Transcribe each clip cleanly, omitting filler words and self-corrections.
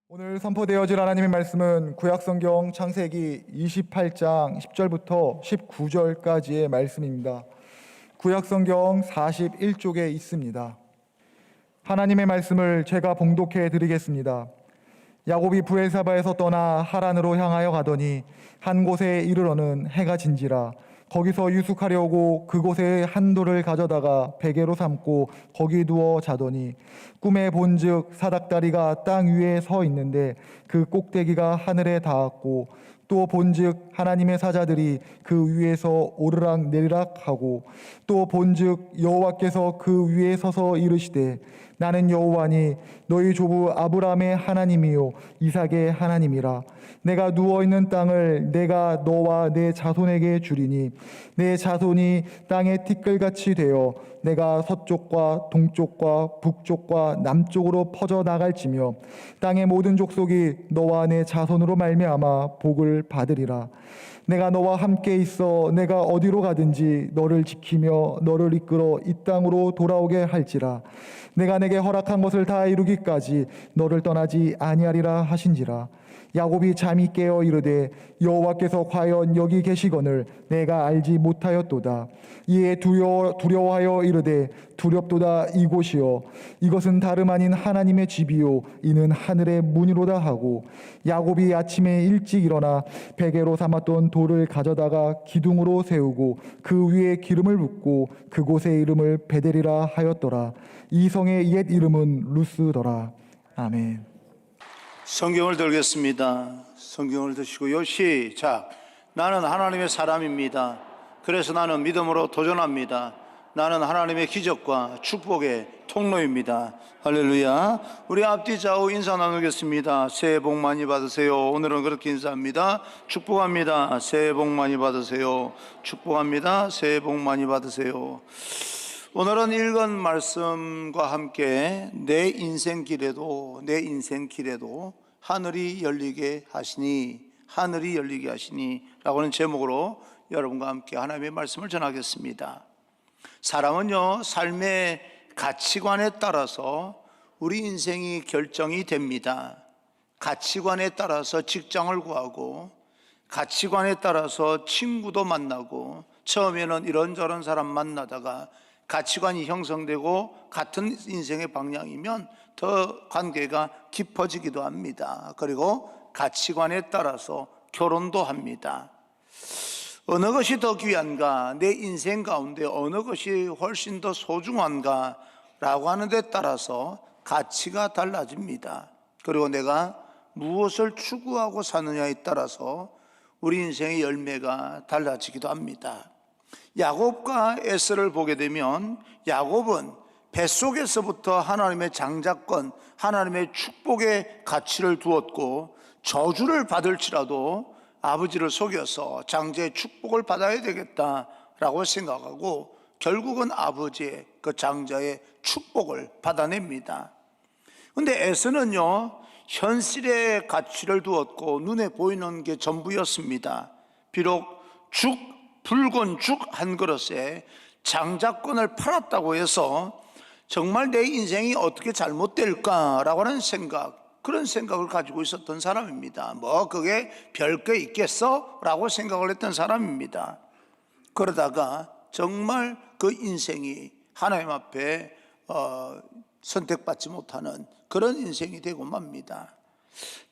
오늘 선포되어질 하나님의 말씀은 구약성경 창세기 28장 10절부터 19절까지의 말씀입니다. 구약성경 41쪽에 있습니다. 하나님의 말씀을 제가 봉독해 드리겠습니다. 야곱이 브엘사바에서 떠나 하란으로 향하여 가더니 한 곳에 이르러는 해가 진지라. 거기서 유숙하려고 그곳에 한 돌을 가져다가 베개로 삼고 거기 누워 자더니 꿈에 본즉 사닥다리가 땅 위에 서 있는데 그 꼭대기가 하늘에 닿았고 또 본즉 하나님의 사자들이 그 위에서 오르락 내리락 하고 또 본즉 여호와께서 그 위에 서서 이르시되 나는 여호와니 너희 조부 아브라함의 하나님이요 이삭의 하나님이라. 내가 누워있는 땅을 내가 너와 내 자손에게 주리니 내 자손이 땅의 티끌같이 되어 내가 서쪽과 동쪽과 북쪽과 남쪽으로 퍼져 나갈지며 땅의 모든 족속이 너와 내 자손으로 말미암아 복을 받으리라. 내가 너와 함께 있어 내가 어디로 가든지 너를 지키며 너를 이끌어 이 땅으로 돌아오게 할지라. 내가 내게 허락한 것을 다 이루기까지 너를 떠나지 아니하리라 하신지라. 야곱이 잠이 깨어 이르되 여호와께서 과연 여기 계시거늘 내가 알지 못하였도다. 이에 두려워하여 이르되 두렵도다 이곳이요 이것은 다름 아닌 하나님의 집이요 이는 하늘의 문이로다 하고 야곱이 아침에 일찍 일어나 베개로 삼았던 돌을 가져다가 기둥으로 세우고 그 위에 기름을 붓고 그곳의 이름을 베델이라 하였더라. 이 성의 옛 이름은 루스더라. 아멘. 성경을 들겠습니다. 성경을 드시고요. 시작. 나는 하나님의 사람입니다. 그래서 나는 믿음으로 도전합니다. 나는 하나님의 기적과 축복의 통로입니다. 할렐루야. 우리 앞뒤 좌우 인사 나누겠습니다. 새해 복 많이 받으세요. 오늘은 그렇게 인사합니다. 축복합니다. 새해 복 많이 받으세요. 축복합니다. 새해 복 많이 받으세요. 오늘은 읽은 말씀과 함께 내 인생 길에도 하늘이 열리게 하시니 라고 하는 제목으로 여러분과 함께 하나님의 말씀을 전하겠습니다. 사람은요, 삶의 가치관에 따라서 우리 인생이 결정이 됩니다. 가치관에 따라서 직장을 구하고 가치관에 따라서 친구도 만나고 처음에는 이런저런 사람 만나다가 가치관이 형성되고 같은 인생의 방향이면 더 관계가 깊어지기도 합니다. 그리고 가치관에 따라서 결혼도 합니다. 어느 것이 더 귀한가, 내 인생 가운데 어느 것이 훨씬 더 소중한가 라고 하는 데 따라서 가치가 달라집니다. 그리고 내가 무엇을 추구하고 사느냐에 따라서 우리 인생의 열매가 달라지기도 합니다. 야곱과 에서를 보게 되면 야곱은 뱃속에서부터 하나님의 장자권, 하나님의 축복의 가치를 두었고 저주를 받을지라도 아버지를 속여서 장자의 축복을 받아야 되겠다라고 생각하고 결국은 아버지의 그 장자의 축복을 받아냅니다. 그런데 에서는요, 현실의 가치를 두었고 눈에 보이는 게 전부였습니다. 비록 붉은 죽 한 그릇에 장자권을 팔았다고 해서 정말 내 인생이 어떻게 잘못될까라고 하는 생각, 그런 생각을 가지고 있었던 사람입니다. 뭐 그게 별게 있겠어? 라고 생각을 했던 사람입니다. 그러다가 정말 그 인생이 하나님 앞에 선택받지 못하는 그런 인생이 되고 맙니다.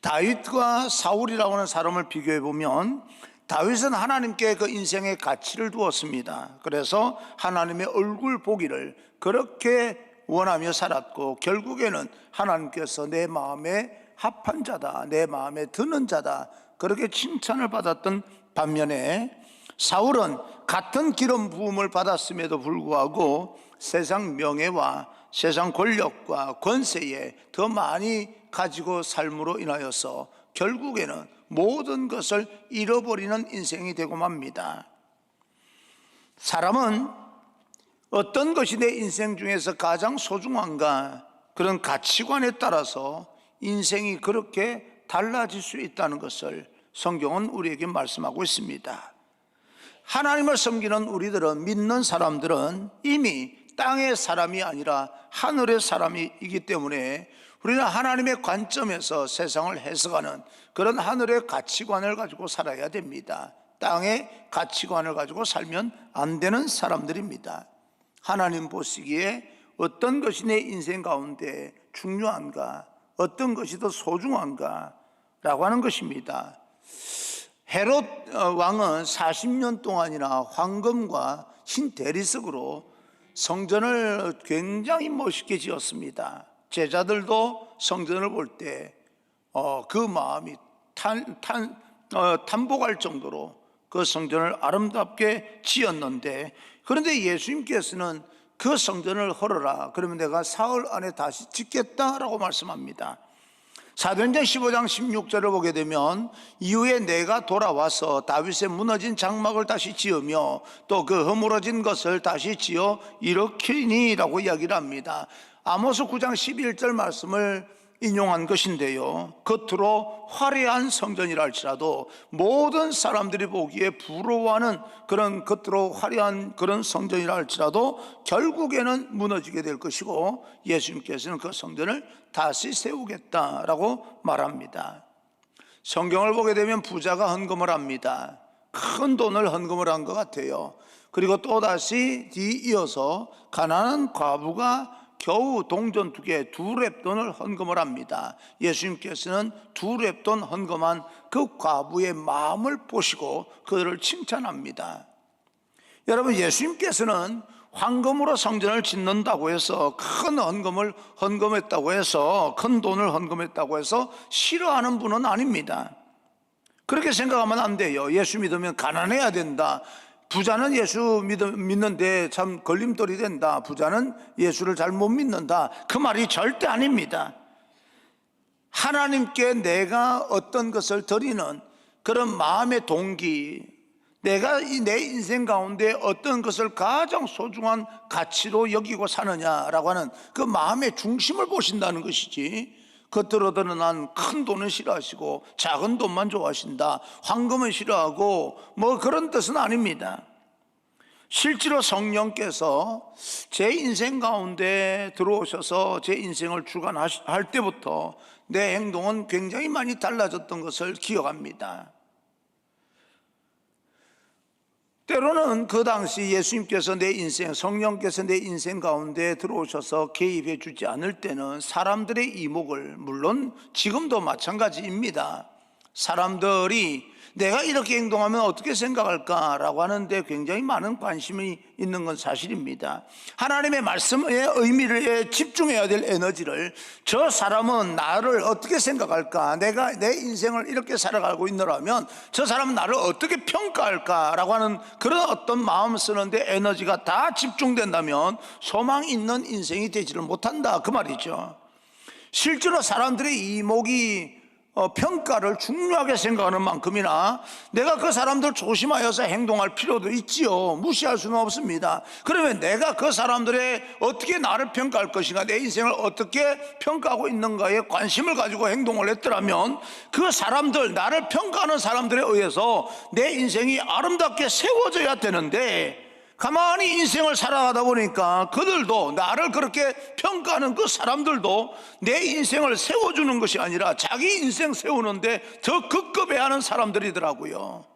다윗과 사울이라고 하는 사람을 비교해 보면 다윗은 하나님께 그 인생의 가치를 두었습니다. 그래서 하나님의 얼굴 보기를 그렇게 원하며 살았고 결국에는 하나님께서 내 마음에 합한 자다, 내 마음에 드는 자다, 그렇게 칭찬을 받았던 반면에 사울은 같은 기름 부음을 받았음에도 불구하고 세상 명예와 세상 권력과 권세에 더 많이 가지고 삶으로 인하여서 결국에는 모든 것을 잃어버리는 인생이 되고 맙니다. 사람은 어떤 것이 내 인생 중에서 가장 소중한가, 그런 가치관에 따라서 인생이 그렇게 달라질 수 있다는 것을 성경은 우리에게 말씀하고 있습니다. 하나님을 섬기는 우리들은, 믿는 사람들은 이미 땅의 사람이 아니라 하늘의 사람이기 때문에 우리는 하나님의 관점에서 세상을 해석하는 그런 하늘의 가치관을 가지고 살아야 됩니다. 땅의 가치관을 가지고 살면 안 되는 사람들입니다. 하나님 보시기에 어떤 것이 내 인생 가운데 중요한가, 어떤 것이 더 소중한가 라고 하는 것입니다. 헤롯 왕은 40년 동안이나 황금과 흰 대리석으로 성전을 굉장히 멋있게 지었습니다. 제자들도 성전을 볼 때 그 마음이 탄복할 정도로 그 성전을 아름답게 지었는데, 그런데 예수님께서는 그 성전을 헐어라, 그러면 내가 사흘 안에 다시 짓겠다라고 말씀합니다. 사도행전 15장 16절을 보게 되면 이후에 내가 돌아와서 다윗의 무너진 장막을 다시 지으며 또 그 허물어진 것을 다시 지어 일으키니 라고 이야기를 합니다. 아모스 9장 11절 말씀을 인용한 것인데요, 겉으로 화려한 성전이라 할지라도 모든 사람들이 보기에 부러워하는 그런 겉으로 화려한 그런 성전이라 할지라도 결국에는 무너지게 될 것이고, 예수님께서는 그 성전을 다시 세우겠다라고 말합니다. 성경을 보게 되면 부자가 헌금을 합니다. 큰 돈을 헌금을 한 것 같아요. 그리고 또다시 뒤이어서 가난한 과부가 겨우 동전 2개, 2렙돈을 헌금을 합니다. 예수님께서는 2렙돈 헌금한 그 과부의 마음을 보시고 그를 칭찬합니다. 여러분, 예수님께서는 황금으로 성전을 짓는다고 해서 큰 헌금을 헌금했다고 해서 큰 돈을 헌금했다고 해서 싫어하는 분은 아닙니다. 그렇게 생각하면 안 돼요. 예수 믿으면 가난해야 된다, 부자는 예수 믿는데 참 걸림돌이 된다, 부자는 예수를 잘 못 믿는다, 그 말이 절대 아닙니다. 하나님께 내가 어떤 것을 드리는 그런 마음의 동기, 내가 내 인생 가운데 어떤 것을 가장 소중한 가치로 여기고 사느냐라고 하는 그 마음의 중심을 보신다는 것이지, 겉으로 드러난 큰 돈은 싫어하시고 작은 돈만 좋아하신다, 황금은 싫어하고 뭐 그런 뜻은 아닙니다. 실제로 성령께서 제 인생 가운데 들어오셔서 제 인생을 주관할 때부터 내 행동은 굉장히 많이 달라졌던 것을 기억합니다. 때로는 그 당시 예수님께서 내 인생, 성령께서 내 인생 가운데 들어오셔서 개입해 주지 않을 때는 사람들의 이목을, 물론 지금도 마찬가지입니다, 사람들이 내가 이렇게 행동하면 어떻게 생각할까라고 하는데 굉장히 많은 관심이 있는 건 사실입니다. 하나님의 말씀의 의미를 집중해야 될 에너지를, 저 사람은 나를 어떻게 생각할까, 내가 내 인생을 이렇게 살아가고 있노라면 저 사람은 나를 어떻게 평가할까라고 하는 그런 어떤 마음 쓰는데 에너지가 다 집중된다면 소망 있는 인생이 되지를 못한다, 그 말이죠. 실제로 사람들의 이목이 평가를 중요하게 생각하는 만큼이나 내가 그 사람들 조심하여서 행동할 필요도 있지요. 무시할 수는 없습니다. 그러면 내가 그 사람들의 어떻게 나를 평가할 것인가, 내 인생을 어떻게 평가하고 있는가에 관심을 가지고 행동을 했더라면 그 사람들, 나를 평가하는 사람들에 의해서 내 인생이 아름답게 세워져야 되는데, 가만히 인생을 살아가다 보니까 그들도, 나를 그렇게 평가하는 그 사람들도 내 인생을 세워주는 것이 아니라 자기 인생 세우는데 더 급급해하는 사람들이더라고요.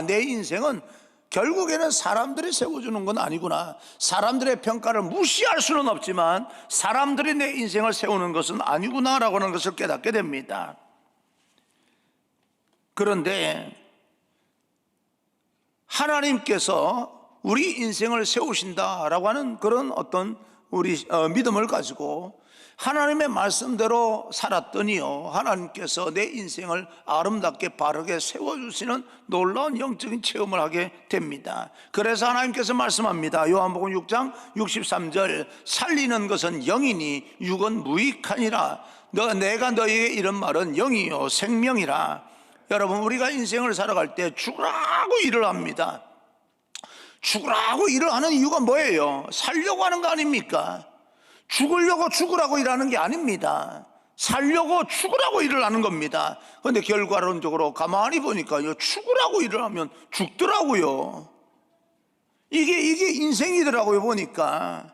내 인생은 결국에는 사람들이 세워주는 건 아니구나, 사람들의 평가를 무시할 수는 없지만 사람들이 내 인생을 세우는 것은 아니구나라고 하는 것을 깨닫게 됩니다. 그런데 하나님께서 우리 인생을 세우신다라고 하는 그런 어떤 우리 믿음을 가지고 하나님의 말씀대로 살았더니요, 하나님께서 내 인생을 아름답게 바르게 세워주시는 놀라운 영적인 체험을 하게 됩니다. 그래서 하나님께서 말씀합니다. 요한복음 6장 63절, 살리는 것은 영이니 육은 무익하니라. 내가 너희에게 이런 말은 영이요 생명이라. 여러분, 우리가 인생을 살아갈 때 죽으라고 일을 합니다. 죽으라고 일을 하는 이유가 뭐예요? 살려고 하는 거 아닙니까? 죽으려고 죽으라고 일하는 게 아닙니다. 살려고 죽으라고 일을 하는 겁니다. 그런데 결과론적으로 가만히 보니까요, 죽으라고 일을 하면 죽더라고요. 이게 인생이더라고요, 보니까.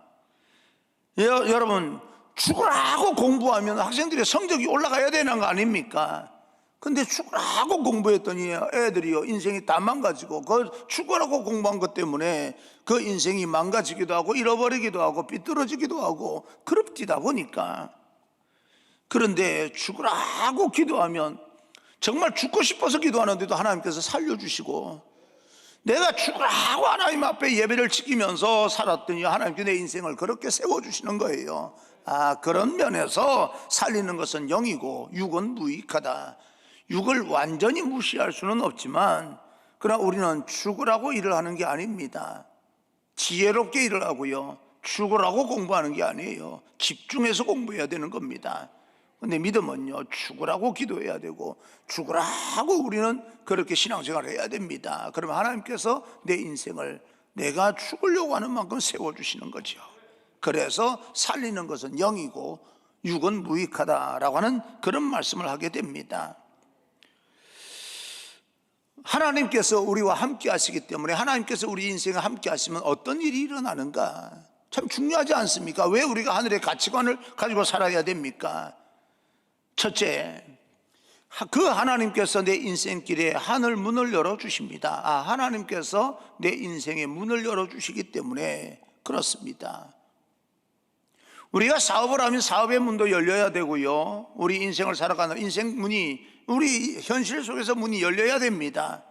여러분, 죽으라고 공부하면 학생들의 성적이 올라가야 되는 거 아닙니까? 근데 죽으라고 공부했더니 애들이요 인생이 다 망가지고 그 죽으라고 공부한 것 때문에 그 인생이 망가지기도 하고 잃어버리기도 하고 삐뚤어지기도 하고 그럽디다 보니까. 그런데 죽으라고 기도하면 정말 죽고 싶어서 기도하는데도 하나님께서 살려주시고, 내가 죽으라고 하나님 앞에 예배를 지키면서 살았더니 하나님께서 내 인생을 그렇게 세워주시는 거예요. 그런 면에서 살리는 것은 영이고 육은 무익하다. 육을 완전히 무시할 수는 없지만 그러나 우리는 죽으라고 일을 하는 게 아닙니다. 지혜롭게 일을 하고요, 죽으라고 공부하는 게 아니에요. 집중해서 공부해야 되는 겁니다. 근데 믿음은요, 죽으라고 기도해야 되고 죽으라고 우리는 그렇게 신앙생활을 해야 됩니다. 그러면 하나님께서 내 인생을 내가 죽으려고 하는 만큼 세워주시는 거죠. 그래서 살리는 것은 영이고 육은 무익하다라고 하는 그런 말씀을 하게 됩니다. 하나님께서 우리와 함께 하시기 때문에, 하나님께서 우리 인생에 함께 하시면 어떤 일이 일어나는가 참 중요하지 않습니까? 왜 우리가 하늘의 가치관을 가지고 살아야 됩니까? 첫째, 그 하나님께서 내 인생길에 하늘 문을 열어주십니다. 하나님께서 내 인생의 문을 열어주시기 때문에 그렇습니다. 우리가 사업을 하면 사업의 문도 열려야 되고요, 우리 인생을 살아가는 인생 문이, 우리 현실 속에서 문이 열려야 됩니다.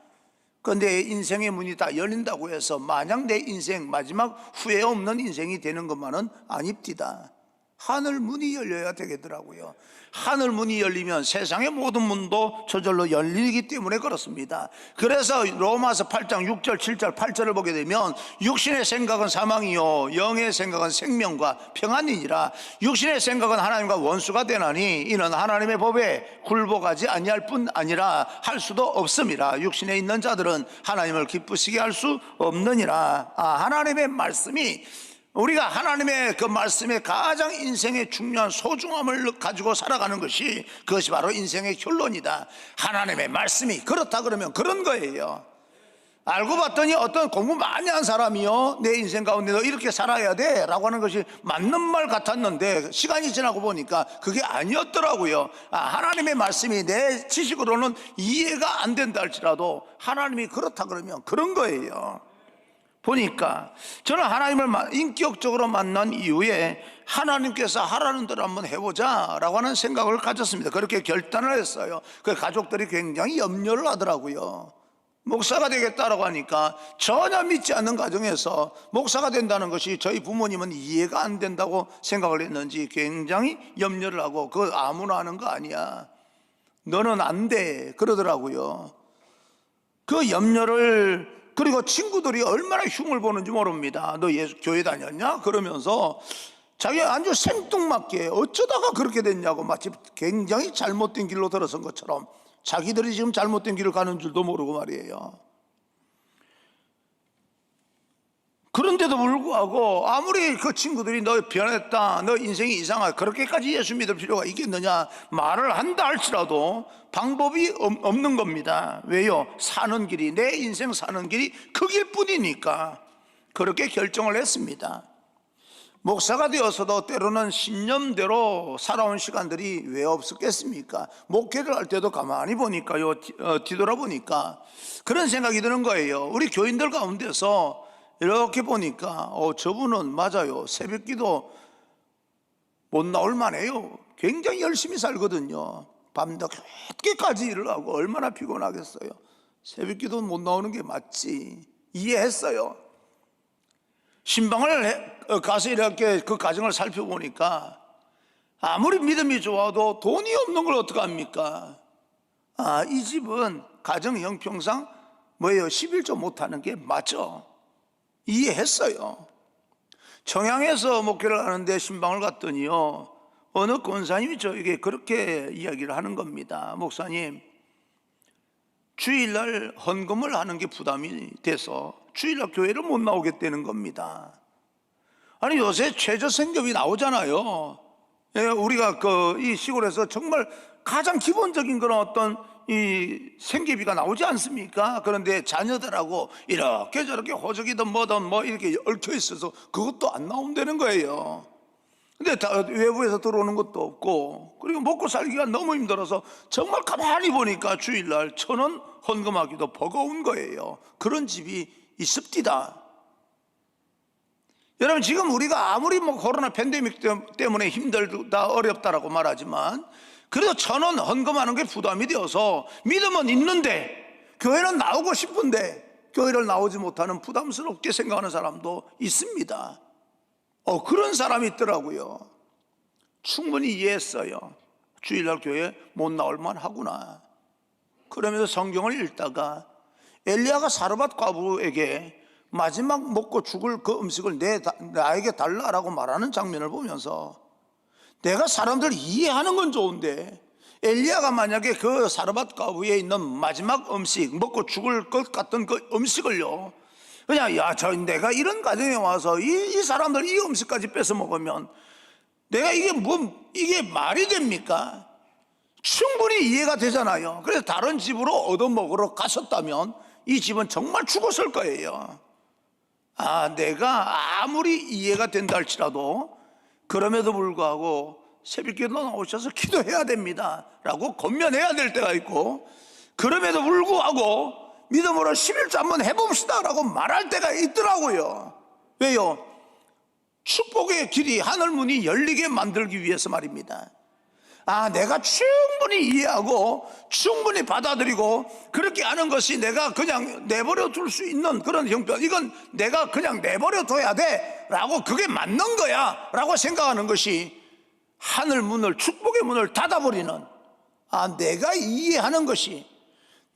그런데 인생의 문이 다 열린다고 해서 마냥 내 인생 마지막 후회 없는 인생이 되는 것만은 아닙니다. 하늘 문이 열려야 되겠더라고요. 하늘 문이 열리면 세상의 모든 문도 저절로 열리기 때문에 그렇습니다. 그래서 로마서 8장 6절 7절 8절을 보게 되면 육신의 생각은 사망이요 영의 생각은 생명과 평안이니라. 육신의 생각은 하나님과 원수가 되나니 이는 하나님의 법에 굴복하지 아니할 뿐 아니라 할 수도 없음이라. 육신에 있는 자들은 하나님을 기쁘시게 할 수 없느니라. 하나님의 말씀이, 우리가 하나님의 그 말씀에 가장 인생의 중요한 소중함을 가지고 살아가는 것이, 그것이 바로 인생의 결론이다. 하나님의 말씀이 그렇다 그러면 그런 거예요. 알고 봤더니 어떤 공부 많이 한 사람이요, 내 인생 가운데 너 이렇게 살아야 돼 라고 하는 것이 맞는 말 같았는데 시간이 지나고 보니까 그게 아니었더라고요. 하나님의 말씀이 내 지식으로는 이해가 안 된다 할지라도 하나님이 그렇다 그러면 그런 거예요. 보니까 저는 하나님을 인격적으로 만난 이후에 하나님께서 하라는 대로 한번 해보자 라고 하는 생각을 가졌습니다. 그렇게 결단을 했어요. 그 가족들이 굉장히 염려를 하더라고요. 목사가 되겠다라고 하니까 전혀 믿지 않는 가정에서 목사가 된다는 것이 저희 부모님은 이해가 안 된다고 생각을 했는지 굉장히 염려를 하고, 그거 아무나 하는 거 아니야, 너는 안 돼 그러더라고요. 그 염려를, 그리고 친구들이 얼마나 흉을 보는지 모릅니다. 너 교회 다녔냐? 그러면서 자기가 아주 생뚱맞게 어쩌다가 그렇게 됐냐고, 마치 굉장히 잘못된 길로 들어선 것처럼 자기들이 지금 잘못된 길을 가는 줄도 모르고 말이에요. 그런데도 불구하고 아무리 그 친구들이 너 변했다, 너 인생이 이상하다, 그렇게까지 예수 믿을 필요가 있겠느냐 말을 한다 할지라도 방법이 없는 겁니다. 왜요? 사는 길이, 내 인생 사는 길이 그 길뿐이니까 그렇게 결정을 했습니다. 목사가 되어서도 때로는 신념대로 살아온 시간들이 왜 없었겠습니까? 목회를 할 때도 가만히 보니까요, 뒤돌아보니까 그런 생각이 드는 거예요. 우리 교인들 가운데서 이렇게 보니까 저분은 맞아요, 새벽기도 못 나올 만해요. 굉장히 열심히 살거든요. 밤늦게까지 일을 하고 얼마나 피곤하겠어요. 새벽기도 못 나오는 게 맞지, 이해했어요. 신방을 가서 이렇게 그 가정을 살펴보니까 아무리 믿음이 좋아도 돈이 없는 걸 어떡합니까? 이 집은 가정 형평상 뭐예요, 11조 못하는 게 맞죠. 이해했어요. 청양에서 목회를 하는데 신방을 갔더니요, 어느 권사님이 저에게 그렇게 이야기를 하는 겁니다. 목사님, 주일날 헌금을 하는 게 부담이 돼서 주일날 교회를 못 나오겠다는 겁니다. 아니, 요새 최저생계비 나오잖아요. 우리가 이 시골에서 정말 가장 기본적인 그런 어떤 이 생계비가 나오지 않습니까? 그런데 자녀들하고 이렇게 저렇게 호적이든 뭐든 뭐 이렇게 얽혀 있어서 그것도 안 나온다는 거예요. 근데 외부에서 들어오는 것도 없고, 그리고 먹고 살기가 너무 힘들어서 정말 가만히 보니까 주일날 1,000원 헌금하기도 버거운 거예요. 그런 집이 있습니다. 여러분, 지금 우리가 아무리 뭐 코로나 팬데믹 때문에 힘들다 어렵다라고 말하지만, 그래도 1,000원 헌금하는 게 부담이 되어서 믿음은 있는데 교회는 나오고 싶은데 교회를 나오지 못하는 부담스럽게 생각하는 사람도 있습니다. 그런 사람이 있더라고요. 충분히 이해했어요. 주일날 교회 못 나올 만하구나. 그러면서 성경을 읽다가 엘리야가 사르밧 과부에게 마지막 먹고 죽을 그 음식을 나에게 달라라고 말하는 장면을 보면서, 내가 사람들 이해하는 건 좋은데 엘리야가 만약에 그 사르밧 과부에 있는 마지막 음식, 먹고 죽을 것 같은 그 음식을요, 그냥 내가 이런 가정에 와서 이 사람들 이 음식까지 뺏어 먹으면 내가 이게 말이 됩니까? 충분히 이해가 되잖아요. 그래서 다른 집으로 얻어먹으러 가셨다면 이 집은 정말 죽었을 거예요. 내가 아무리 이해가 된다 할지라도 그럼에도 불구하고 새벽기도 나오셔서 기도해야 됩니다 라고 권면해야 될 때가 있고, 그럼에도 불구하고 믿음으로 11조 한번 해봅시다 라고 말할 때가 있더라고요. 왜요? 축복의 길이, 하늘문이 열리게 만들기 위해서 말입니다. 내가 충분히 이해하고 충분히 받아들이고 그렇게 하는 것이 내가 그냥 내버려 둘 수 있는 그런 형편, 이건 내가 그냥 내버려 둬야 돼 라고, 그게 맞는 거야 라고 생각하는 것이 하늘 문을, 축복의 문을 닫아버리는, 내가 이해하는 것이,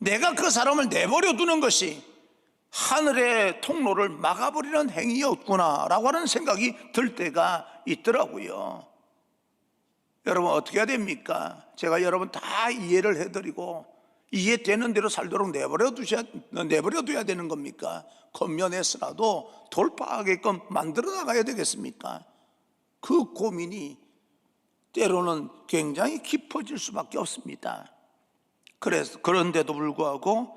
내가 그 사람을 내버려 두는 것이 하늘의 통로를 막아버리는 행위였구나 라고 하는 생각이 들 때가 있더라고요. 여러분, 어떻게 해야 됩니까? 제가 여러분 다 이해를 해드리고 이해되는 대로 살도록 내버려 둬야 되는 겁니까? 권면해서라도 돌파하게끔 만들어 나가야 되겠습니까? 그 고민이 때로는 굉장히 깊어질 수밖에 없습니다. 그런데도 불구하고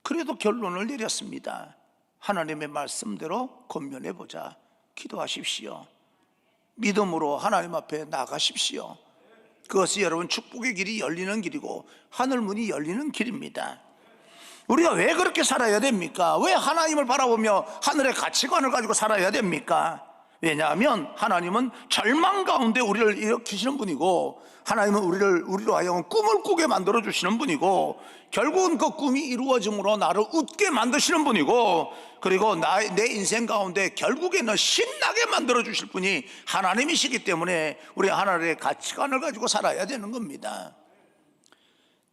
그래도 결론을 내렸습니다. 하나님의 말씀대로 권면해보자. 기도하십시오. 믿음으로 하나님 앞에 나가십시오. 그것이 여러분 축복의 길이 열리는 길이고 하늘문이 열리는 길입니다. 우리가 왜 그렇게 살아야 됩니까? 왜 하나님을 바라보며 하늘의 가치관을 가지고 살아야 됩니까? 왜냐하면 하나님은 절망 가운데 우리를 일으키시는 분이고, 하나님은 우리로 하여금 꿈을 꾸게 만들어 주시는 분이고, 결국은 그 꿈이 이루어짐으로 나를 웃게 만드시는 분이고, 그리고 내 인생 가운데 결국에는 신나게 만들어 주실 분이 하나님이시기 때문에 우리 하나님의 가치관을 가지고 살아야 되는 겁니다.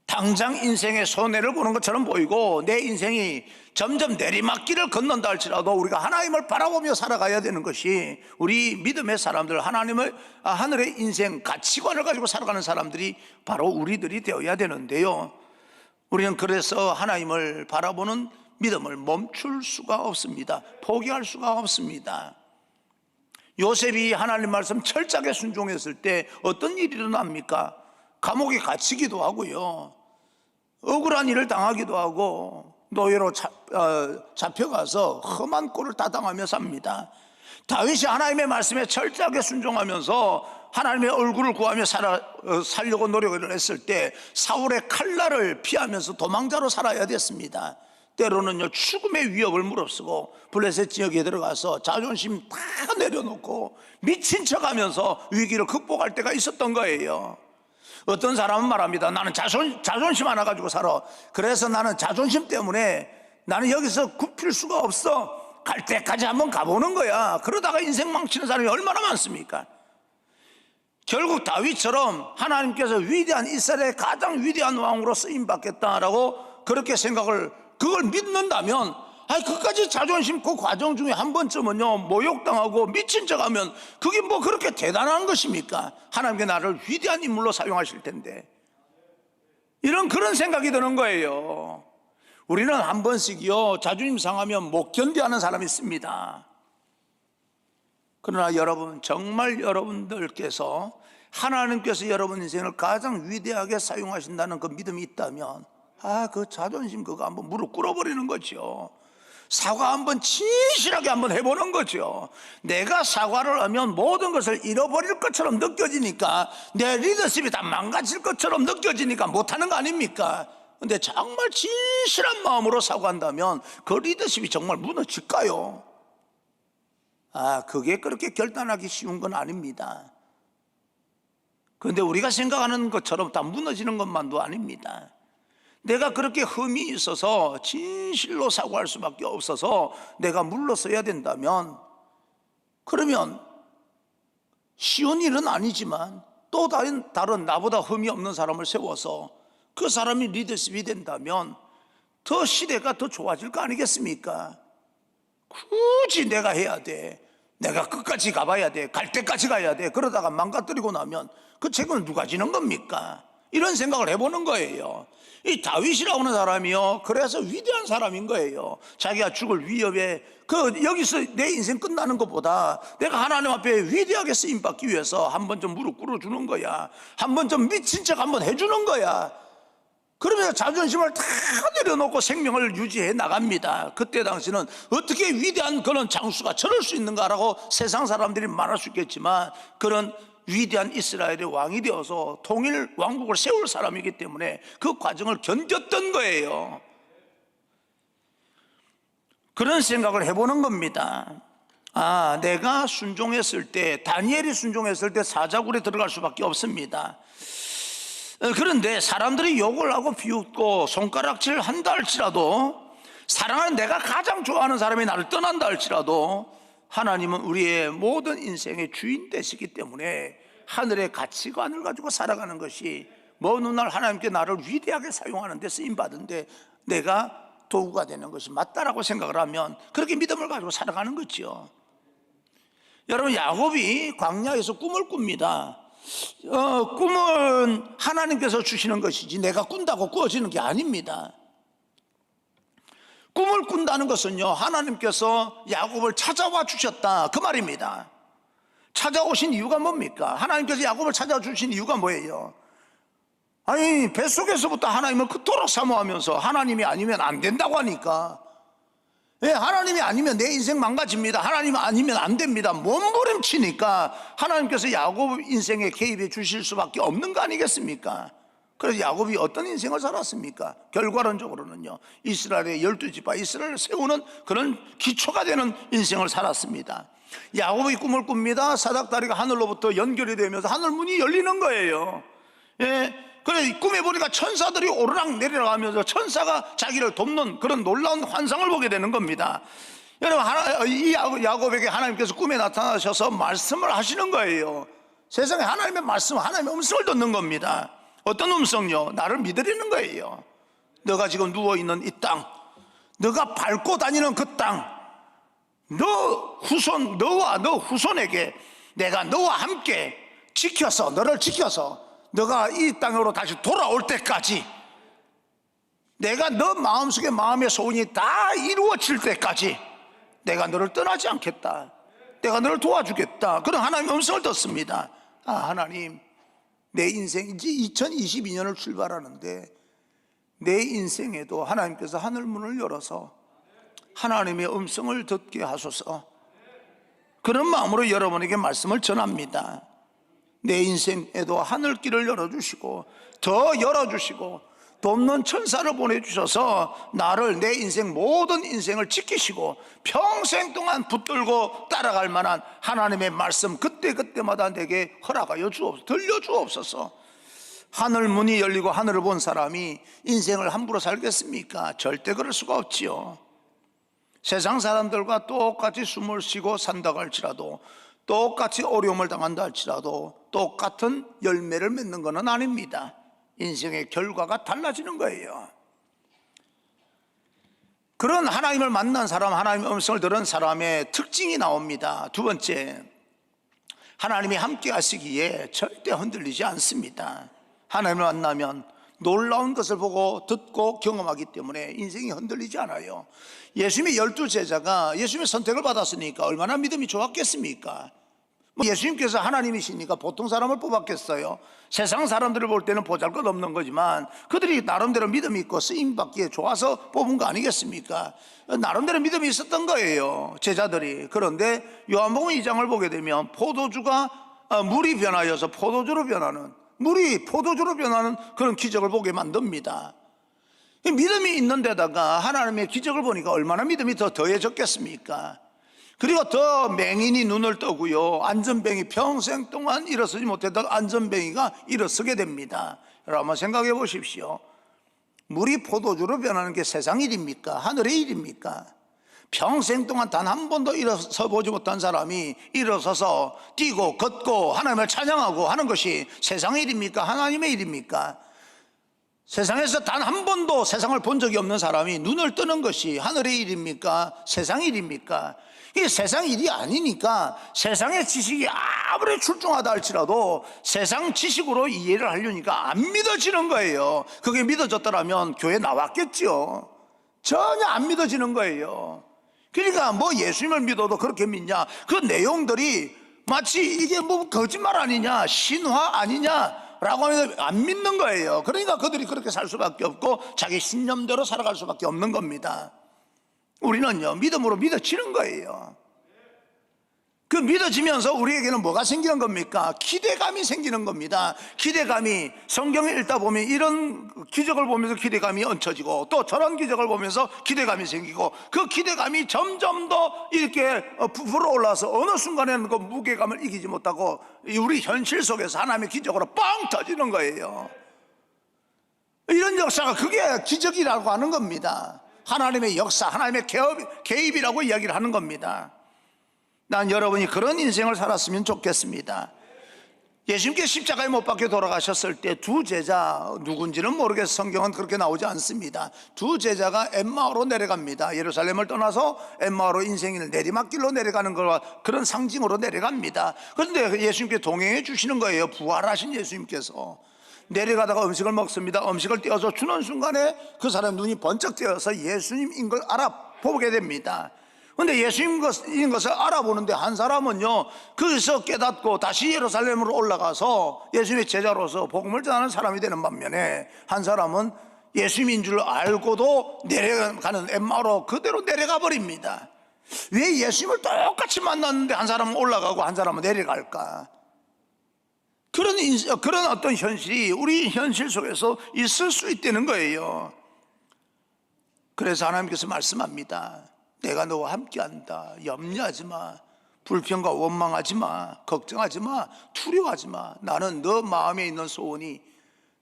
당장 인생의 손해를 보는 것처럼 보이고 내 인생이 점점 내리막길을 걷는다 할지라도 우리가 하나님을 바라보며 살아가야 되는 것이 우리 믿음의 사람들, 하늘의 인생 가치관을 가지고 살아가는 사람들이 바로 우리들이 되어야 되는데요, 우리는 그래서 하나님을 바라보는 믿음을 멈출 수가 없습니다. 포기할 수가 없습니다. 요셉이 하나님 말씀 철저하게 순종했을 때 어떤 일이 일어납니까? 감옥에 갇히기도 하고요, 억울한 일을 당하기도 하고 노예로 잡혀가서 험한 꼴을 다 당하며 삽니다. 다윗이 하나님의 말씀에 철저하게 순종하면서 하나님의 얼굴을 구하며 살려고 노력을 했을 때 사울의 칼날을 피하면서 도망자로 살아야 됐습니다. 때로는요, 죽음의 위협을 무릅쓰고 블레셋 지역에 들어가서 자존심 다 내려놓고 미친 척하면서 위기를 극복할 때가 있었던 거예요. 어떤 사람은 말합니다. 나는 자존심 하나 가지고 살아. 그래서 나는 자존심 때문에 나는 여기서 굽힐 수가 없어. 갈 때까지 한번 가보는 거야. 그러다가 인생 망치는 사람이 얼마나 많습니까? 결국 다윗처럼 하나님께서 위대한 이스라엘의 가장 위대한 왕으로 쓰임받겠다라고 그렇게 그걸 믿는다면, 그까지 자존심 그 과정 중에 한 번쯤은요, 모욕당하고 미친 척하면 그게 뭐 그렇게 대단한 것입니까? 하나님께 나를 위대한 인물로 사용하실 텐데. 그런 생각이 드는 거예요. 우리는 한 번씩요, 자존심 상하면 못 견디하는 사람이 있습니다. 그러나 여러분, 정말 여러분들께서 하나님께서 여러분 인생을 가장 위대하게 사용하신다는 그 믿음이 있다면, 그 자존심 그거 한번 무릎 꿇어버리는 거죠. 사과 한번 진실하게 한번 해보는 거죠. 내가 사과를 하면 모든 것을 잃어버릴 것처럼 느껴지니까, 내 리더십이 다 망가질 것처럼 느껴지니까 못하는 거 아닙니까? 근데 정말 진실한 마음으로 사과한다면 그 리더십이 정말 무너질까요? 그게 그렇게 결단하기 쉬운 건 아닙니다. 그런데 우리가 생각하는 것처럼 다 무너지는 것만도 아닙니다. 내가 그렇게 흠이 있어서 진실로 사과할 수밖에 없어서 내가 물러서야 된다면, 그러면 쉬운 일은 아니지만 또 다른 나보다 흠이 없는 사람을 세워서 그 사람이 리더십이 된다면 더 시대가 더 좋아질 거 아니겠습니까? 굳이 내가 해야 돼, 내가 끝까지 가봐야 돼, 갈 때까지 가야 돼, 그러다가 망가뜨리고 나면 그 책임은 누가 지는 겁니까? 이런 생각을 해보는 거예요. 이 다윗이라고 하는 사람이요, 그래서 위대한 사람인 거예요. 자기가 죽을 위협에 여기서 내 인생 끝나는 것보다 내가 하나님 앞에 위대하게 쓰임받기 위해서 한번 좀 무릎 꿇어주는 거야. 한번 좀 미친 척 한번 해주는 거야. 그러면서 자존심을 다 내려놓고 생명을 유지해 나갑니다. 그때 당시는 어떻게 위대한 그런 장수가 저럴 수 있는가라고 세상 사람들이 말할 수 있겠지만, 그런 위대한 이스라엘의 왕이 되어서 통일 왕국을 세울 사람이기 때문에 그 과정을 견뎠던 거예요. 그런 생각을 해보는 겁니다. 내가 순종했을 때, 다니엘이 순종했을 때 사자굴에 들어갈 수밖에 없습니다. 그런데 사람들이 욕을 하고 비웃고 손가락질 한다 할지라도, 사랑하는 내가 가장 좋아하는 사람이 나를 떠난다 할지라도, 하나님은 우리의 모든 인생의 주인 되시기 때문에 하늘의 가치관을 가지고 살아가는 것이, 먼 훗날 하나님께 나를 위대하게 사용하는 데 쓰임받은데 내가 도구가 되는 것이 맞다라고 생각을 하면 그렇게 믿음을 가지고 살아가는 거죠. 여러분, 야곱이 광야에서 꿈을 꿉니다. 꿈은 하나님께서 주시는 것이지 내가 꾼다고 꾸어지는 게 아닙니다. 꿈을 꾼다는 것은요, 하나님께서 야곱을 찾아와 주셨다, 그 말입니다. 찾아오신 이유가 뭡니까? 하나님께서 야곱을 찾아주신 이유가 뭐예요? 뱃속에서부터 하나님을 그토록 사모하면서 하나님이 아니면 안 된다고 하니까, 하나님이 아니면 내 인생 망가집니다, 하나님 아니면 안 됩니다, 몸부림치니까 하나님께서 야곱 인생에 개입해 주실 수밖에 없는 거 아니겠습니까? 그래서 야곱이 어떤 인생을 살았습니까? 결과론적으로는요, 이스라엘의 12지파 이스라엘을 세우는 그런 기초가 되는 인생을 살았습니다. 야곱이 꿈을 꿉니다. 사닥다리가 하늘로부터 연결이 되면서 하늘문이 열리는 거예요. 그래, 꿈에 보니까 천사들이 오르락 내리락 하면서 천사가 자기를 돕는 그런 놀라운 환상을 보게 되는 겁니다. 여러분, 이 야곱에게 하나님께서 꿈에 나타나셔서 말씀을 하시는 거예요. 세상에 하나님의 말씀, 하나님의 음성을 듣는 겁니다. 어떤 음성요? 나를 믿으려는 거예요. 너가 지금 누워있는 이 땅, 너가 밟고 다니는 그 땅, 너와 너 후손에게 내가 너와 함께 너를 지켜서 너가 이 땅으로 다시 돌아올 때까지, 내가 너 마음속에 마음의 소원이 다 이루어질 때까지 내가 너를 떠나지 않겠다, 내가 너를 도와주겠다, 그런 하나님의 음성을 듣습니다. 하나님, 내 인생 이제 2022년을 출발하는데 내 인생에도 하나님께서 하늘문을 열어서 하나님의 음성을 듣게 하소서. 그런 마음으로 여러분에게 말씀을 전합니다. 내 인생에도 하늘길을 열어주시고 더 열어주시고 돕는 천사를 보내주셔서 나를, 내 인생 모든 인생을 지키시고 평생 동안 붙들고 따라갈 만한 하나님의 말씀 그때그때마다 내게 허락하여 주옵소서, 들려주옵소서. 하늘 문이 열리고 하늘을 본 사람이 인생을 함부로 살겠습니까? 절대 그럴 수가 없지요. 세상 사람들과 똑같이 숨을 쉬고 산다고 할지라도, 똑같이 어려움을 당한다 할지라도 똑같은 열매를 맺는 것은 아닙니다. 인생의 결과가 달라지는 거예요. 그런 하나님을 만난 사람, 하나님의 음성을 들은 사람의 특징이 나옵니다. 두 번째, 하나님이 함께 하시기에 절대 흔들리지 않습니다. 하나님을 만나면 놀라운 것을 보고 듣고 경험하기 때문에 인생이 흔들리지 않아요. 예수님의 12제자가 예수님의 선택을 받았으니까 얼마나 믿음이 좋았겠습니까? 예수님께서 하나님이시니까 보통 사람을 뽑았겠어요? 세상 사람들을 볼 때는 보잘것없는 거지만 그들이 나름대로 믿음이 있고 쓰임받기에 좋아서 뽑은 거 아니겠습니까? 나름대로 믿음이 있었던 거예요, 제자들이. 그런데 요한복음 2장을 보게 되면 포도주가 물이 변하여서 포도주로 변하는, 물이 포도주로 변하는 그런 기적을 보게 만듭니다. 믿음이 있는 데다가 하나님의 기적을 보니까 얼마나 믿음이 더 더해졌겠습니까? 그리고 더 맹인이 눈을 뜨고요, 안전뱅이, 평생 동안 일어서지 못했던 안전뱅이가 일어서게 됩니다. 여러분 한번 생각해 보십시오. 물이 포도주로 변하는 게 세상 일입니까? 하늘의 일입니까? 평생 동안 단 한 번도 일어서 보지 못한 사람이 일어서서 뛰고 걷고 하나님을 찬양하고 하는 것이 세상의 일입니까? 하나님의 일입니까? 세상에서 단 한 번도 세상을 본 적이 없는 사람이 눈을 뜨는 것이 하늘의 일입니까? 세상 일입니까? 이게 세상 일이 아니니까 세상의 지식이 아무리 출중하다 할지라도 세상 지식으로 이해를 하려니까 안 믿어지는 거예요. 그게 믿어졌더라면 교회 나왔겠죠. 전혀 안 믿어지는 거예요. 그러니까 뭐 예수님을 믿어도 그렇게 믿냐, 그 내용들이 마치 이게 뭐 거짓말 아니냐, 신화 아니냐 라고 하면 안 믿는 거예요. 그러니까 그들이 그렇게 살 수밖에 없고 자기 신념대로 살아갈 수밖에 없는 겁니다. 우리는요, 믿음으로 믿어지는 거예요. 그 믿어지면서 우리에게는 뭐가 생기는 겁니까? 기대감이 생기는 겁니다. 기대감이, 성경을 읽다 보면 이런 기적을 보면서 기대감이 얹혀지고 또 저런 기적을 보면서 기대감이 생기고 그 기대감이 점점 더 이렇게 부풀어 올라서 어느 순간에는 그 무게감을 이기지 못하고 우리 현실 속에서 하나님의 기적으로 뻥 터지는 거예요. 이런 역사가 그게 기적이라고 하는 겁니다. 하나님의 역사, 하나님의 개입이라고 이야기를 하는 겁니다. 난 여러분이 그런 인생을 살았으면 좋겠습니다. 예수님께 십자가에 못 박혀 돌아가셨을 때 두 제자, 누군지는 모르겠어요. 성경은 그렇게 나오지 않습니다. 두 제자가 엠마오로 내려갑니다. 예루살렘을 떠나서 엠마오로 인생을 내리막길로 내려가는 것과 그런 상징으로 내려갑니다. 그런데 예수님께 동행해 주시는 거예요. 부활하신 예수님께서 내려가다가 음식을 먹습니다. 음식을 떼어서 주는 순간에 그 사람 눈이 번쩍 떼어서 예수님인 걸 알아보게 됩니다. 그런데 예수님인 것을 알아보는데 한 사람은요, 거기서 깨닫고 다시 예루살렘으로 올라가서 예수님의 제자로서 복음을 전하는 사람이 되는 반면에 한 사람은 예수님인 줄 알고도 내려가는 엠마오로 그대로 내려가 버립니다. 왜 예수님을 똑같이 만났는데 한 사람은 올라가고 한 사람은 내려갈까? 그런 어떤 현실이 우리 현실 속에서 있을 수 있다는 거예요. 그래서 하나님께서 말씀합니다. 내가 너와 함께한다. 염려하지 마. 불평과 원망하지 마. 걱정하지 마. 두려워하지 마. 나는 너 마음에 있는 소원이,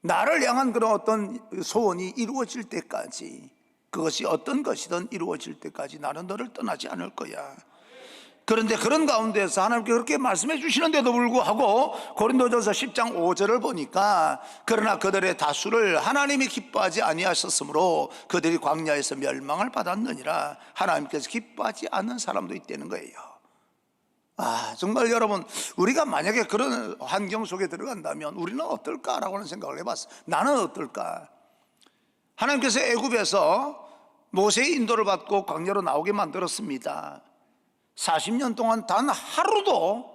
나를 향한 그런 어떤 소원이 이루어질 때까지, 그것이 어떤 것이든 이루어질 때까지 나는 너를 떠나지 않을 거야. 그런데 그런 가운데서 하나님께 그렇게 말씀해 주시는데도 불구하고 고린도전서 10장 5절을 보니까 그러나 그들의 다수를 하나님이 기뻐하지 아니하셨으므로 그들이 광야에서 멸망을 받았느니라. 하나님께서 기뻐하지 않는 사람도 있다는 거예요. 정말 여러분, 우리가 만약에 그런 환경 속에 들어간다면 우리는 어떨까라고 하는 생각을 해봤어요. 나는 어떨까? 하나님께서 애굽에서 모세의 인도를 받고 광야로 나오게 만들었습니다. 40년 동안 단 하루도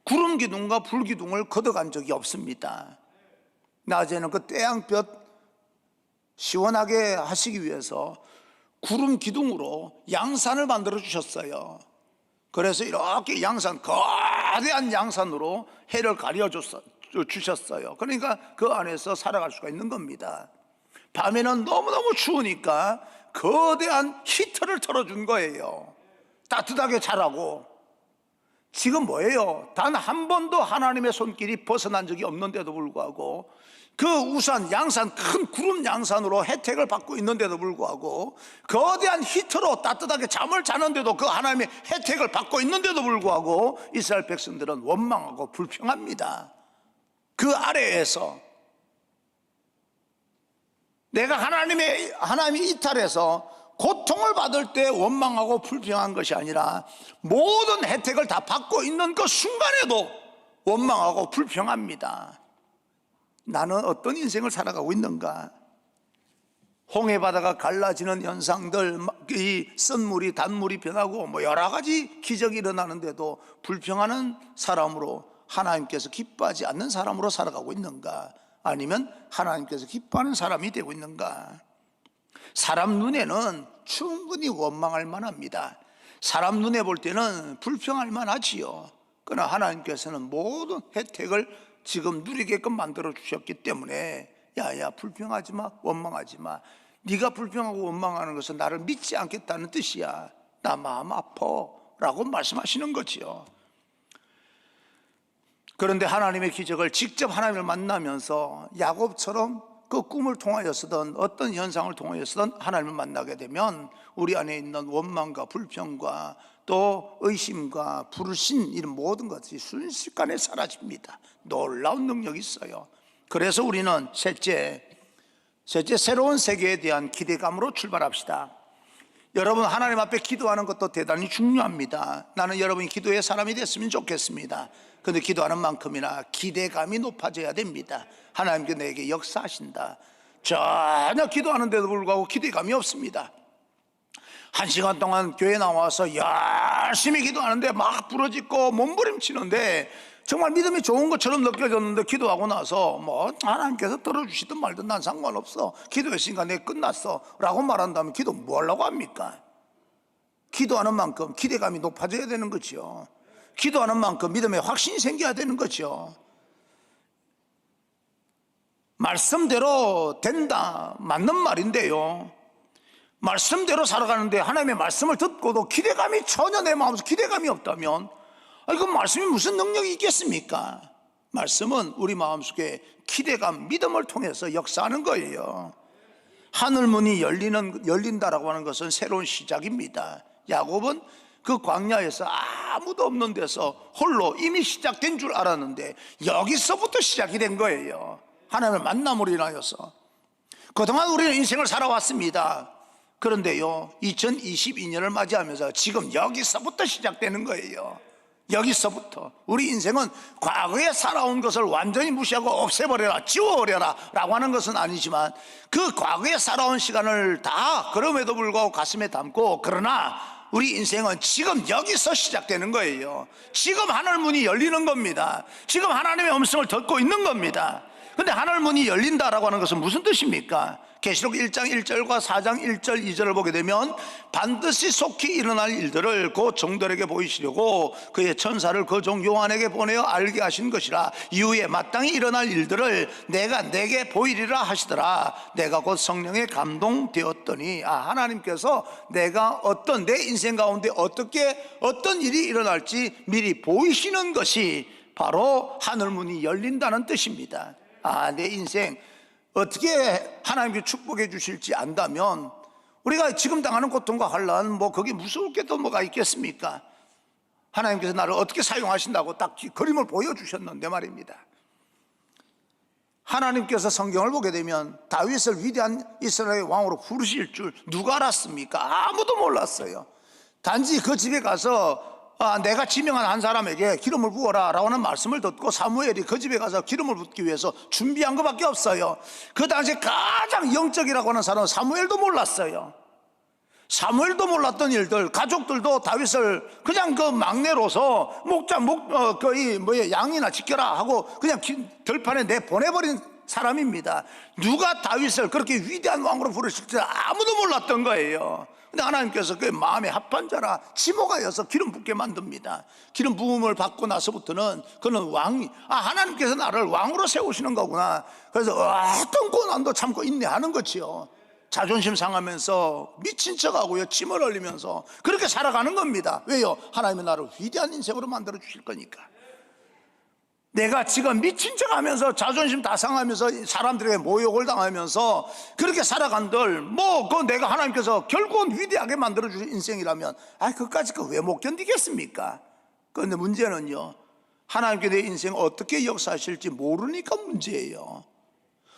구름 기둥과 불 기둥을 걷어간 적이 없습니다. 낮에는 그 태양볕 시원하게 하시기 위해서 구름 기둥으로 양산을 만들어 주셨어요. 그래서 이렇게 양산, 거대한 양산으로 해를 가려 주셨어요. 그러니까 그 안에서 살아갈 수가 있는 겁니다. 밤에는 너무너무 추우니까 거대한 히터를 틀어준 거예요. 따뜻하게 자라고. 지금 뭐예요? 단 한 번도 하나님의 손길이 벗어난 적이 없는데도 불구하고 그 우산, 양산, 큰 구름 양산으로 혜택을 받고 있는데도 불구하고 거대한 히터로 따뜻하게 잠을 자는데도 그 하나님의 혜택을 받고 있는데도 불구하고 이스라엘 백성들은 원망하고 불평합니다. 그 아래에서 내가 하나님이 이탈해서 고통을 받을 때 원망하고 불평한 것이 아니라 모든 혜택을 다 받고 있는 그 순간에도 원망하고 불평합니다. 나는 어떤 인생을 살아가고 있는가? 홍해 바다가 갈라지는 현상들, 이 쓴물이 단물이 변하고 뭐 여러 가지 기적이 일어나는데도 불평하는 사람으로 하나님께서 기뻐하지 않는 사람으로 살아가고 있는가? 아니면 하나님께서 기뻐하는 사람이 되고 있는가? 사람 눈에는 충분히 원망할 만합니다. 사람 눈에 볼 때는 불평할 만하지요. 그러나 하나님께서는 모든 혜택을 지금 누리게끔 만들어 주셨기 때문에 야야 불평하지 마, 원망하지 마. 네가 불평하고 원망하는 것은 나를 믿지 않겠다는 뜻이야. 나 마음 아파 라고 말씀하시는 거지요. 그런데 하나님의 기적을 직접 하나님을 만나면서 야곱처럼 그 꿈을 통하여서든 어떤 현상을 통하여서든 하나님을 만나게 되면 우리 안에 있는 원망과 불평과 또 의심과 불신 이런 모든 것이 순식간에 사라집니다. 놀라운 능력이 있어요. 그래서 우리는 셋째 새로운 세계에 대한 기대감으로 출발합시다. 여러분 하나님 앞에 기도하는 것도 대단히 중요합니다. 나는 여러분이 기도의 사람이 됐으면 좋겠습니다. 그런데 기도하는 만큼이나 기대감이 높아져야 됩니다. 하나님께 내게 역사하신다. 전혀 기도하는데도 불구하고 기대감이 없습니다. 1시간 동안 교회 나와서 열심히 기도하는데 막 부러지고 몸부림치는데 정말 믿음이 좋은 것처럼 느껴졌는데 기도하고 나서 뭐 하나님께서 들어주시든 말든 난 상관없어, 기도했으니까 내가 끝났어 라고 말한다면 기도 뭐 하려고 합니까? 기도하는 만큼 기대감이 높아져야 되는 거죠. 기도하는 만큼 믿음에 확신이 생겨야 되는 거죠. 말씀대로 된다, 맞는 말인데요, 말씀대로 살아가는데 하나님의 말씀을 듣고도 기대감이 전혀 내 마음에서 기대감이 없다면 그 말씀이 무슨 능력이 있겠습니까? 말씀은 우리 마음속에 기대감, 믿음을 통해서 역사하는 거예요. 하늘문이 열린다라고 하는 것은 새로운 시작입니다. 야곱은 그 광야에서 아무도 없는 데서 홀로 이미 시작된 줄 알았는데 여기서부터 시작이 된 거예요. 하나님을 만남으로 인하여서. 그동안 우리는 인생을 살아왔습니다. 그런데요 2022년을 맞이하면서 지금 여기서부터 시작되는 거예요. 여기서부터 우리 인생은 과거에 살아온 것을 완전히 무시하고 없애버려라, 지워버려라 라고 하는 것은 아니지만 그 과거에 살아온 시간을 다 그럼에도 불구하고 가슴에 담고, 그러나 우리 인생은 지금 여기서 시작되는 거예요. 지금 하늘문이 열리는 겁니다. 지금 하나님의 음성을 듣고 있는 겁니다. 근데 하늘문이 열린다라고 하는 것은 무슨 뜻입니까? 계시록 1장 1절과 4장 1절 2절을 보게 되면 반드시 속히 일어날 일들을 그 종들에게 보이시려고 그의 천사를 그 종 요한에게 보내어 알게 하신 것이라. 이후에 마땅히 일어날 일들을 내가 내게 보이리라 하시더라. 내가 곧 성령에 감동되었더니, 하나님께서 내가 내 인생 가운데 어떤 일이 일어날지 미리 보이시는 것이 바로 하늘문이 열린다는 뜻입니다. 내 인생 어떻게 하나님께 축복해 주실지 안다면 우리가 지금 당하는 고통과 환난, 거기 무서울 게 또 뭐가 있겠습니까? 하나님께서 나를 어떻게 사용하신다고 딱 그림을 보여주셨는데 말입니다. 하나님께서 성경을 보게 되면 다윗을 위대한 이스라엘의 왕으로 부르실 줄 누가 알았습니까? 아무도 몰랐어요. 단지 그 집에 가서 내가 지명한 한 사람에게 기름을 부어라 라고 하는 말씀을 듣고 사무엘이 그 집에 가서 기름을 붓기 위해서 준비한 것밖에 없어요. 그 당시에 가장 영적이라고 하는 사람은 사무엘도 몰랐어요. 사무엘도 몰랐던 일들, 가족들도 다윗을 그냥 그 막내로서 양이나 지켜라 하고 그냥 들판에 내보내버린 사람입니다. 누가 다윗을 그렇게 위대한 왕으로 부르실지 아무도 몰랐던 거예요. 근데 하나님께서 그 마음에 합한 자라 지목하여서 기름 붓게 만듭니다. 기름 부음을 받고 나서부터는 그는 왕이, 하나님께서 나를 왕으로 세우시는 거구나. 그래서 어떤 고난도 참고 인내하는 거지요. 자존심 상하면서 미친 척하고요, 침을 흘리면서 그렇게 살아가는 겁니다. 왜요? 하나님이 나를 위대한 인생으로 만들어 주실 거니까. 내가 지금 미친 척하면서 자존심 다 상하면서 사람들에게 모욕을 당하면서 그렇게 살아간들 그건 내가 하나님께서 결국은 위대하게 만들어 주신 인생이라면 그까짓 거 왜 못 견디겠습니까? 그런데 문제는요, 하나님께 내 인생 어떻게 역사하실지 모르니까 문제예요.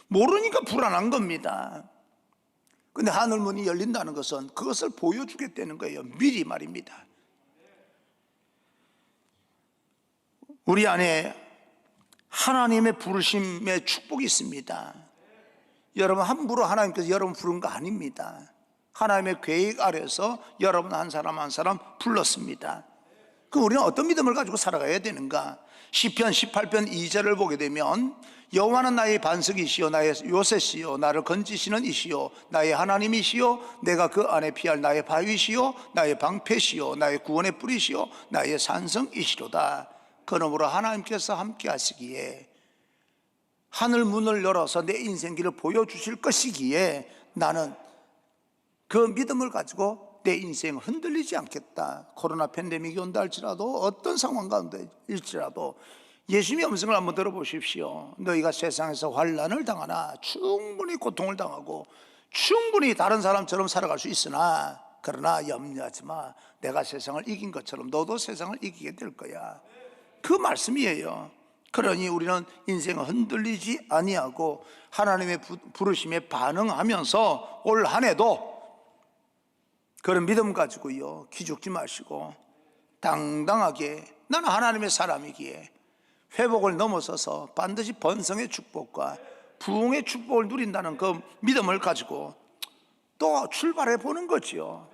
모르니까 불안한 겁니다. 근데 하늘문이 열린다는 것은 그것을 보여주겠다는 거예요. 미리 말입니다. 우리 안에 하나님의 부르심의 축복이 있습니다. 여러분 함부로 하나님께서 여러분 부른 거 아닙니다. 하나님의 계획 아래서 여러분 한 사람 한 사람 불렀습니다. 그럼 우리는 어떤 믿음을 가지고 살아가야 되는가? 시편 18편 2절을 보게 되면 여호와는 나의 반석이시요 나의 요새시요 나를 건지시는 이시요 나의 하나님이시요 내가 그 안에 피할 나의 바위시요 나의 방패시요 나의 구원의 뿌리시요 나의 산성이시로다. 그러므로 하나님께서 함께 하시기에 하늘 문을 열어서 내 인생길을 보여주실 것이기에 나는 그 믿음을 가지고 내 인생을 흔들리지 않겠다. 코로나 팬데믹이 온다 할지라도 어떤 상황 가운데 일지라도 예수님의 음성을 한번 들어보십시오. 너희가 세상에서 환난을 당하나 충분히 고통을 당하고 충분히 다른 사람처럼 살아갈 수 있으나 그러나 염려하지 마. 내가 세상을 이긴 것처럼 너도 세상을 이기게 될 거야. 그 말씀이에요. 그러니 우리는 인생을 흔들리지 아니하고 하나님의 부르심에 반응하면서 올 한 해도 그런 믿음 가지고요 기죽지 마시고 당당하게 나는 하나님의 사람이기에 회복을 넘어서서 반드시 번성의 축복과 부흥의 축복을 누린다는 그 믿음을 가지고 또 출발해 보는 거지요.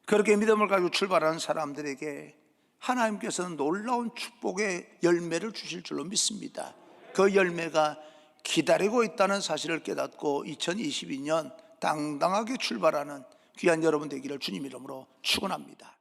그렇게 믿음을 가지고 출발하는 사람들에게 하나님께서는 놀라운 축복의 열매를 주실 줄로 믿습니다. 그 열매가 기다리고 있다는 사실을 깨닫고 2022년 당당하게 출발하는 귀한 여러분 되기를 주님 이름으로 축원합니다.